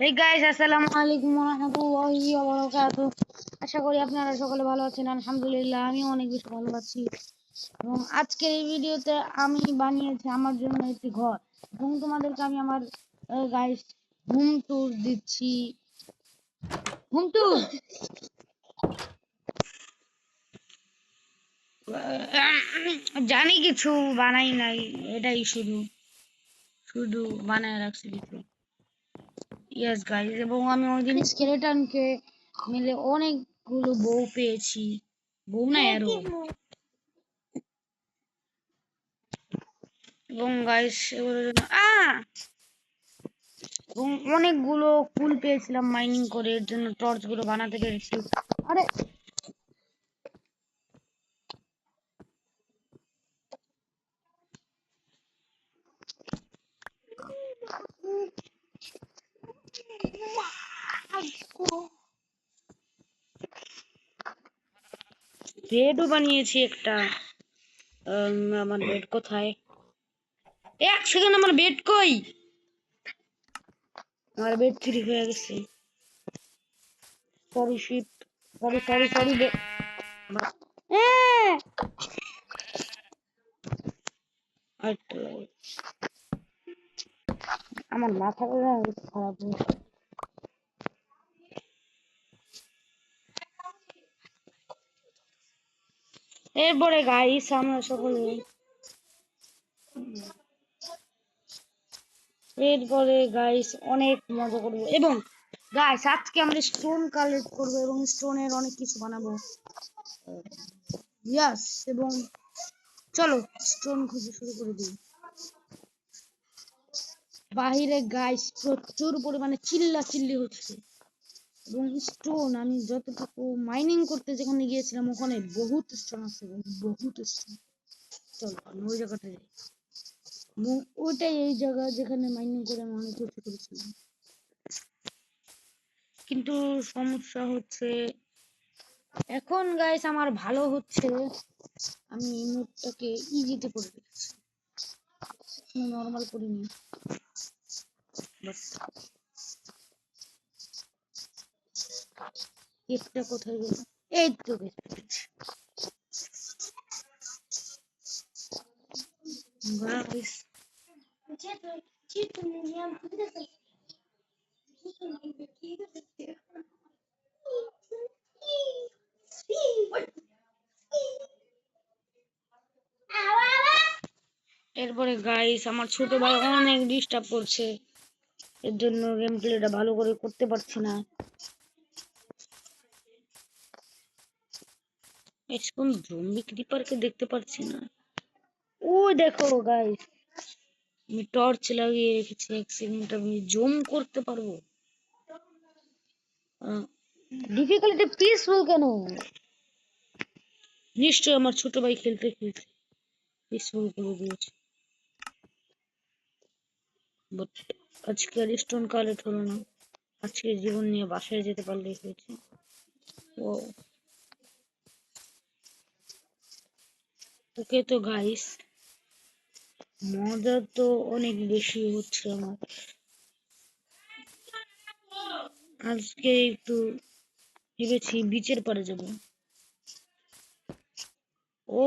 Hey guys, আসসালামু আলাইকুম ওয়া রাহমাতুল্লাহি ওয়া বারাকাতুহু। আশা করি আপনারা সকলে ভালো আছেন। আলহামদুলিল্লাহ আমি অনেক বেশি ভালো আছি। এবং আজকের এই ভিডিওতে আমি বানিয়েছি আমার জন্য একটি ঘর এবং তোমাদেরকে আমি আমার গাইস হোম ট্যুর দিচ্ছি। হোম ট্যুর জানি কিছু বানাই নাই, এটাই শুধু শুধু বানায় রাখছি কিছু। ইয়েস গাইস, এবং আমি ওইদিন স্কেলেটনকে মিলে অনেকগুলো বউ পেয়েছি। বউ না অ্যারো। এবং গাইস এগুলোর জন্য এবং অনেকগুলো ফুল পেয়েছিলাম মাইনিং করে, এর জন্য টর্চ গুলো বানাতে পেরেছি। আরে বেডও বানিয়েছি একটা। আমার বেড কোথায়? এক সেকেন্ড, আমার বেড কই? আমার বেড চুরি হয়ে গেছে। Sorry sheet, sorry sorry sorry bed. আমার মাথাটা খারাপ হয়েছে। এরপরে গাইস আমরা সকলে অনেক মজা করবো। এবং গাইস আজকে আমরা স্টোন কালেক্ট করবো এবং স্টোনের অনেক কিছু বানাবো। ইয়াস, এবং চলো স্টোন খুঁজে শুরু করে দিই। বাহিরে গাইস প্রচুর পরিমাণে চিল্লি হচ্ছে। এবং স্টোন আমি যতটুকু মাইনিং করতে যেখানে গিয়েছিলাম ওখানে বহুত স্টোন আছে, বহুত স্টোন। চলো আমি ওই জায়গাটা যাই। এবং ওইটাই এই জায়গা যেখানে মাইনিং করে আমি অনেক কিছু করেছিলাম। কিন্তু সমস্যা হচ্ছে এখন গাইস আমার ভালো হচ্ছে, আমি নোটটাকে ইজিতে করে দিচ্ছি, নর্মাল করিনি। কেকটা কোথায় গেল? এই তো গেছে। গাইস এরপরে গাইস আমার ছোট ভাই অনেক ডিস্টার্ব করছে, এর জন্য গেম প্লেটা ভালো করে করতে পারছি না। এখন জম্বি ক্রিপারকে দেখতে পাচ্ছি না। ওই দেখো গাইস, আমি টর্চ লাগিয়ে রেখেছি, এক সেকেন্ড আমি জুম করতে পারবো। ডিফিকাল্টি পিসফুল কেন? নিশ্চয় আমার ছোট ভাই খেলতে খেলতে পিসফুল করে দিয়েছে। বাট আজকে আর স্টোন কালেক্ট হলো না। আজকে জীবন নিয়ে বাসায় যেতে পারলেই হয়েছে। ও ওকে তো গাইস মজা তো অনেক বেশি হচ্ছে আমার। আজকে একটু ভেবেছি বিচের পাড়ে যাব। ও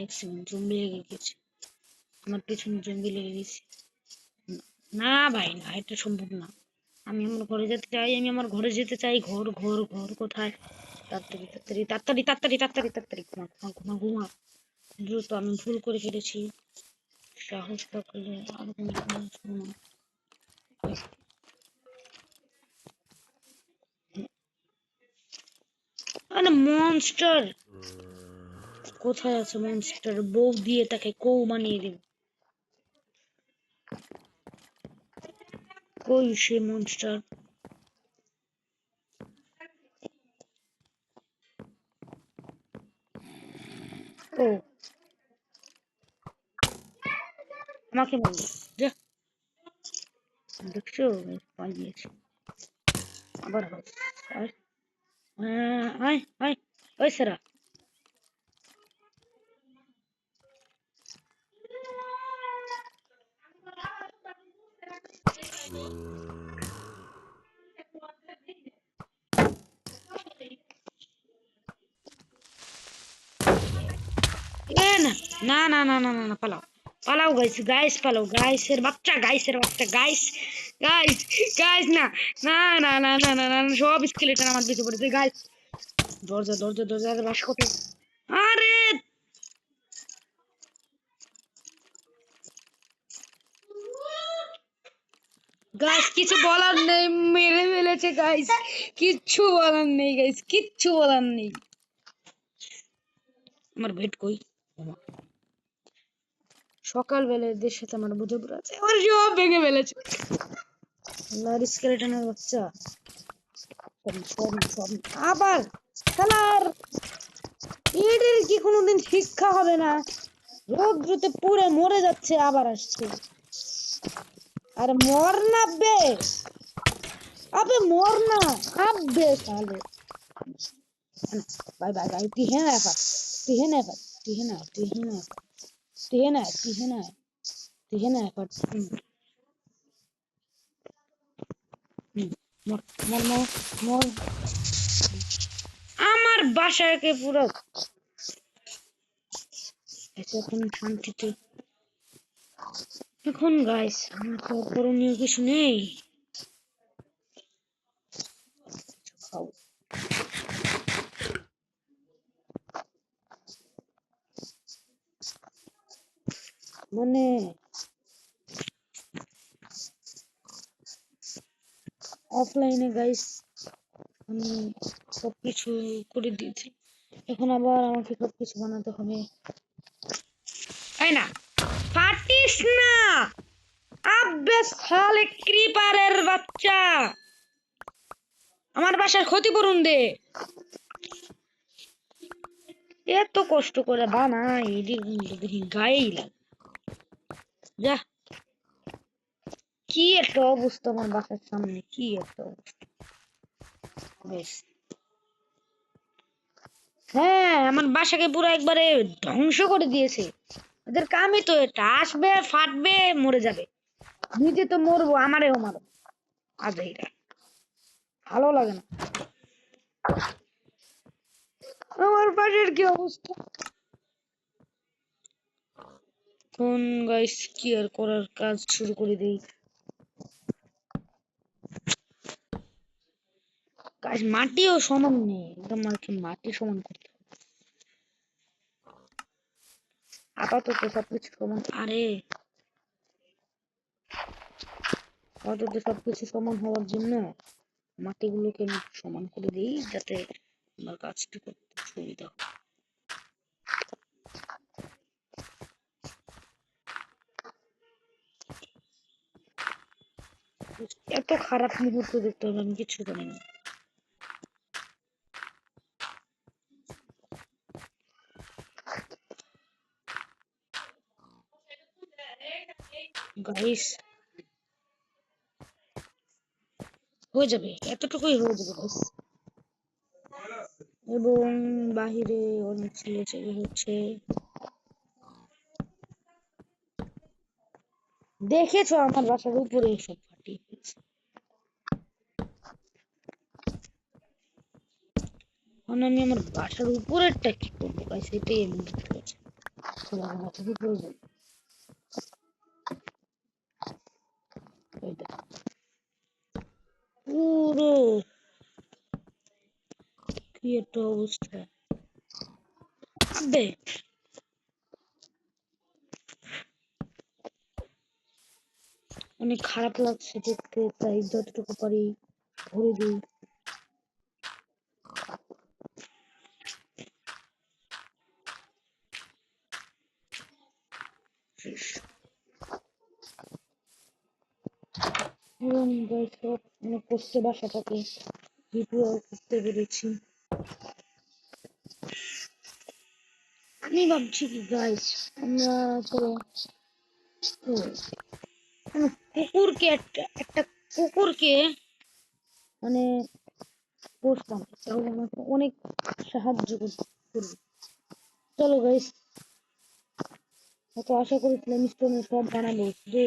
এক সেকেন্ড, জম্বি লেগে গেছে আমার পেছনে, জম্বি লেগে গেছে। না ভাই না, এটা সম্ভব না। আমি আমার ঘরে যেতে চাই, আমি আমার ঘরে যেতে চাই। ঘর ঘর ঘর কোথায়? তাড়াতাড়ি তাড়াতাড়ি তাড়াতাড়ি তাড়াতাড়ি তাড়াতাড়ি তাড়াতাড়ি ঘুমা ঘুমা ঘুমা ঘুমা দ্রুত। আমি ভুল করে ফেলেছি, সাহস থাকলে আর ঘুমা। আরে মনস্টার কোথায় আছে? মনস্টার বউ দিয়ে তাকে কৌ বানিয়ে দিন। কই সে মনস্টার? ও আমাকে বললো যা, দেখছো পালিয়েছে আবার। আর আয় আয় ওই সারা। না না না না না না, পালাও পালাও গাইস, গাইস পালাও, গাইসের বাচ্চা, গাইসের বাচ্চা, গাইস গাইস গাইস, না না না না না না না, সব স্কেলেটন আমার পিছে পড়েছে গাইস। দরজা দরজা দরজা, বাস কত, আরে গাইস কিছু বলার নেই, মেরে ফেলেছে গাইস, কিচ্ছু বলার নেই গাইস, কিচ্ছু বলার নেই। আমার ভেট কই, সকালবেলা এদের সাথে আমার বুঝে পড়ে আছে, আমার সব ভেঙে ফেলেছে। আল্লাহর স্কেলেটনের বাচ্চা, সব আবার খেলার, এদের কি কোনোদিন শিক্ষা হবে না? রোদ্রুতে পুড়ে মরে যাচ্ছে, আবার আসছে। আর মর না বে, আবে মর না, আবে সালে। বাই বাই বাই, তিহেনা এফার, তিহেনা এফার, তিহেনা তিহেনা তিহেনা তিহেনা তিহেনা এফার। মর মর মর মর। আমার বাসাকে পুরো এখন শান্তিতে। এখন গাইস আমার তো করণীয় কিছু নেই। খাও। মানে অফলাইনে গাইস আমি সবকিছু করে দিয়েছি, এখন আবার আমাকে সবকিছু বানাতে হবে, তাই না? পারিস না, আব্বে সালে ক্রিপারের বাচ্চা, আমার বাসার ক্ষতিপূরণ দে। এত কষ্ট করে বানাই, এদিক দেখি গায়েই লাগে। যা, কি একটা অবস্থা আমার বাসার সামনে, কি একটা অবস্থা। বেশ, হ্যাঁ আমার বাসাকে পুরো একবারে ধ্বংস করে দিয়েছে। ওদের কামই তো এটা, আসবে ফাটবে মরে যাবে, নিজে তো মরবো, আমারেও মারো। আজইরা ভালো লাগে না। আমার বাসার কি অবস্থা কোন, গাইস কি আর করার, কাজ শুরু করে দেই। গাইস মাটিও সমান নেই, একদম আর কি মাটি সমান করতে হবে। আপাতত সবকিছু সমান, আরে আপাতত সবকিছু সমান হওয়ার জন্য মাটিগুলোকে আমি সমান করে দিই, যাতে আমার কাজটি করতে সুবিধা হয়। এত খারাপ মুহূর্ত দেখতে হবে, আমি কিছু জানি না গাইস। হয়ে যাবে, এতটুকুই হয়ে যাবে গাইস। এবং বাহিরে অনেক ছেলে ছেলে হচ্ছে, দেখেছো আমার বাসার উপরে সব ফাটিয়ে ফেলছে। এখন আমি আমার বাসার উপরেরটা কি করবো গাইস, এটাই আমি বুঝতে পারছি। চলো আমার বাসার উপরে যাই। এটা পুরো কি একটা অবস্থা, আবে অনেক খারাপ লাগছে দেখতে, তাই যতটুকু পারি ভরে দিই। এবং গাইস অনেক কষ্টে বাসাটাকে রিপেয়ার করতে পেরেছি। আমি ভাবছি কি গাইস, আমরা চলো কুকুরকে একটা একটা কুকুরকে মানে পোষতাম, তাহলে আমাকে অনেক সাহায্য করবে। চলো গাইস, হয়তো আশা করেছিলাম স্টোনে সব বানাবো, যে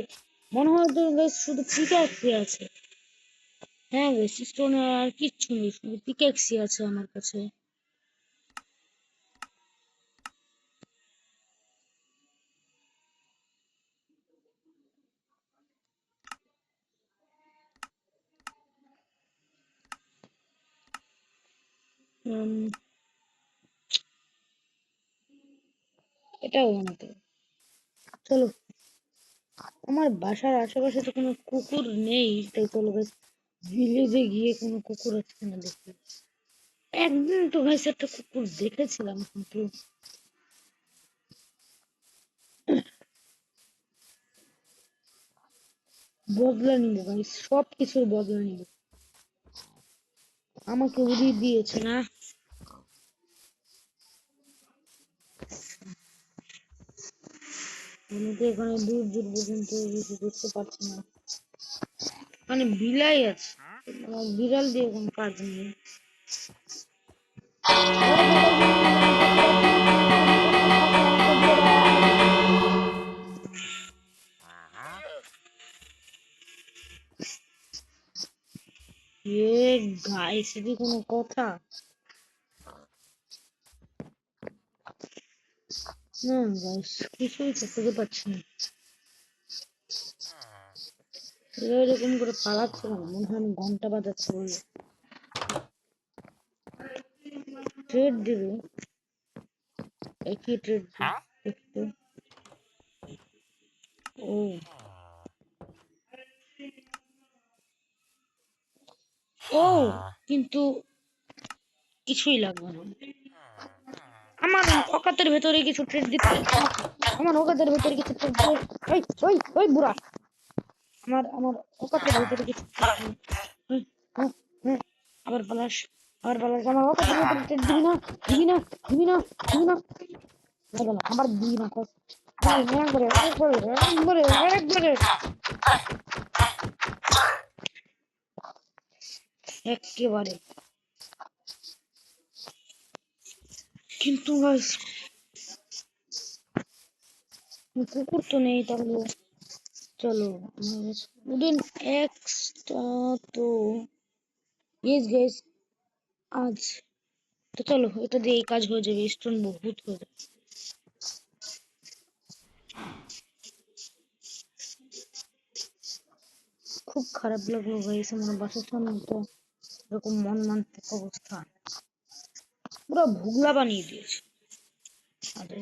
মনে হয় তো গাইস শুধু পিকাক্সি আছে। হ্যাঁ গাইস স্টোনে আর কিচ্ছু নেই, শুধু পিকাক্সি আছে আমার কাছে। এটাও বানাতে হবে। চলো, আমার বাসার আশেপাশে তো কোনো কুকুর নেই, তাই চলো গাইস ভিলেজে গিয়ে কোনো কুকুর আছে কিনা দেখি। একদিন তো গাইস একটা কুকুর দেখেছিলাম, কিন্তু বদলা নিব গাইস, সব কিছুর বদলা নিব। আমাকে উড়িয়ে দিয়েছে না। আমি তো এখানে দূর দূর পর্যন্ত কিছু দেখতে পাচ্ছি না। মানে বিলাই আছে, আমার বিড়াল দিয়ে কোনো কাজ নেই। এ গাইস, এটি কোনো কথা? না গাইস, কিছুই করতে পারছি না। এরা এরকম করে পালাচ্ছে না, মনে হয় আমি ঘন্টা বাজাচ্ছে বলে। ট্রেড দিবে, একই ট্রেড একটু। ও ও, কিন্তু কিছুই লাগবে না। আমার অকাতের ভেতরে কিছু ট্রেড দিতে, আমার অকাতের ভেতরে কিছু ট্রেড দিয়ে। ওই ওই ওই বুড়া, আমার অকাতের ভেতরে কিছু trade দিয়ে। ওই, ও, ও, আবার পালাস, আবার পালাস। আমার অকাতের ভেতরে ট্রেড দিবি না, দিবি না, দিবি না, দিবি না। আবার দিবি না কস। একবারে একবারে একবারে একবারে একেবারে। কিন্তু গাইস কুকুর তো নেই, তাহলে চলো উডেন এক্সটা তো ইয়েস গাইস আজ তো চলো এটা দিয়ে এই কাজ হয়ে যাবে, স্টোন বহুত হয়ে যাবে। খুব খারাপ লাগলো গাইস, আমার বাসার সামনে তো এরকম মন মানসিক অবস্থা, পুরো ভুগলা বানিয়ে দিয়েছে। আরে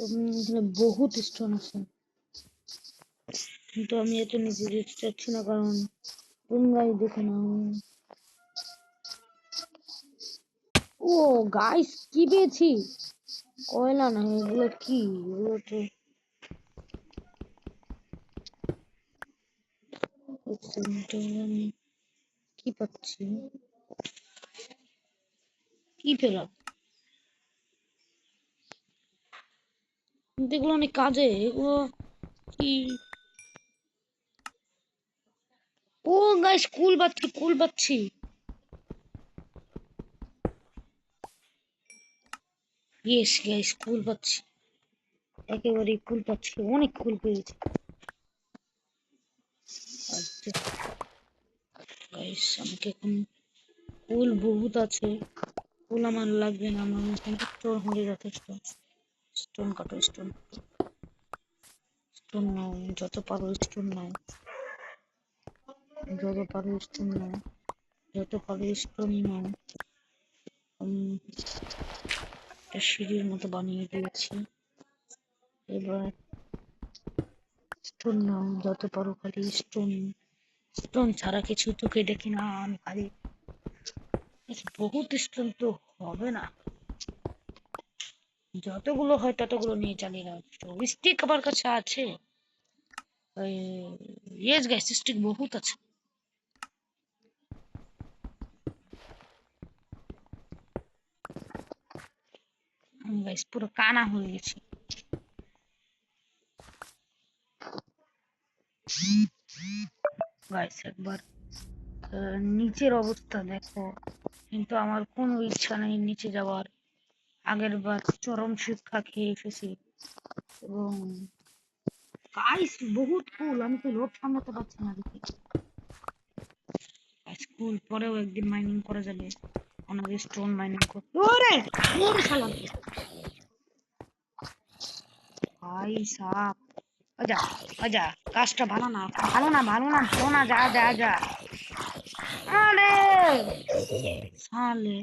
এখানে বহুত স্টোন আছে, কিন্তু আমি এত নিচে যেতে চাচ্ছি না, কারণ তোমরাই দেখে নাও। ও গাইস, কি পেয়েছি? কয়লা না, এগুলো কি? এগুলো তো আমি কি পাচ্ছি, কি পেলাম? কিন্তু এগুলো অনেক কাজে, এগুলো কি? ও গাইস, কুল পাচ্ছি, কুল পাচ্ছি। ইয়েস গাইস, কুল পাচ্ছি, একেবারে কুল পাচ্ছি, অনেক কুল পেয়েছি। আচ্ছা গাইস, আমাকে এখন কুল বহুত আছে, কুল আমার লাগবে না, আমার স্টোন হলে যথেষ্ট। স্টোন কাটো, স্টোন, স্টোন নাও, যত পারো স্টোন নাও, যত পারো স্টোন নাও, যত পারো স্টোন নাও। একটা সিঁড়ির মতো বানিয়ে দিয়েছি, এবার স্টোন নাও, যত পারো খালি স্টোন। স্টোন ছাড়া কিছু তোকে দেখি না আমি খালি। বহুত স্টোন তো হবে না, যতগুলো হয় ততগুলো নিয়ে চালিয়ে যাও। স্টিক আমার কাছে আছে, ইয়েস গাইস, স্টিক বহুত আছে। গাইস পুরো কানা হয়ে গেছি। গাইস একবার নিচের অবস্থা দেখো, কিন্তু আমার কোনো ইচ্ছা নেই নিচে যাওয়ার। আগের বার চরম শিক্ষা খেয়ে এসেছি। এবং গাইস বহুত কুল, আমি তো লোড সামলাতে পারছি না দেখি। স্কুল পরেও একদিন মাইনিং করা যাবে, অনেক স্টোন মাইনিং করতে। ওরে ওরে শালা, ভাই সাপ, আজা আজা, কাজটা ভালো না, ভালো না, ভালো না, ভালো না, যা যা যা। আরে সালে,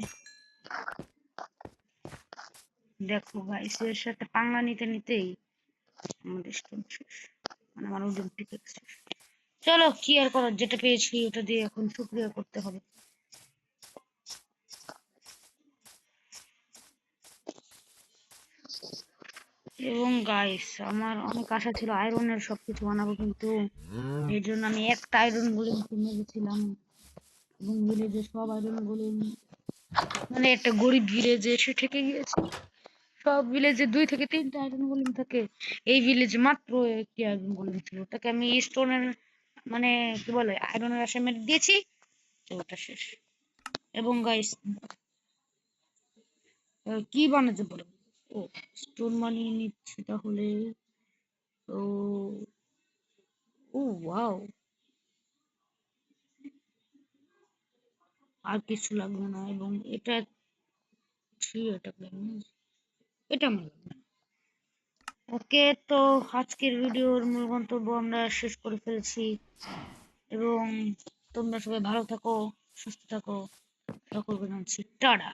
দেখো গাইস, এর সাথে পাঙ্গা নিতে নিতেই আমাদের স্টোন শেষ, মানে আমার ওজন ঠিক আছে। চলো কি আর করার, যেটা পেয়েছি ওটা দিয়ে এখন শুক্রিয়া করতে হবে। এবং গাইস, আমার অনেক আশা ছিল আয়রনের সবকিছু বানাবো, কিন্তু এই জন্য আমি একটা আয়রন গোলেম কিনে গেছিলাম এবং ভিলেজে সব আয়রন গোলেম, মানে একটা গরিব ভিলেজে এসে ঠেকে গিয়েছে। সব ভিলেজে 2 থেকে 3টা আয়রন গোলেম থাকে, এই ভিলেজে মাত্র একটি আয়রন গোলেম ছিল, ওটাকে আমি স্টোনের, মানে কি বলে, আয়রনের আশা মেরে দিয়েছি, তো ওটা শেষ। এবং গাইস, কি বানাতে পারবো? ও, স্টোন বানিয়ে নিচ্ছি তাহলে। তো ও ওয়াও, আর কিছু লাগবে না, এবং এটা এটা এটা আমার লাগবে না। ওকে, তো আজকের ভিডিওর মূল গন্তব্য আমরা শেষ করে ফেলছি, এবং তোমরা সবাই ভালো থাকো, সুস্থ থাকো, সকলকে জানাচ্ছি টাটা।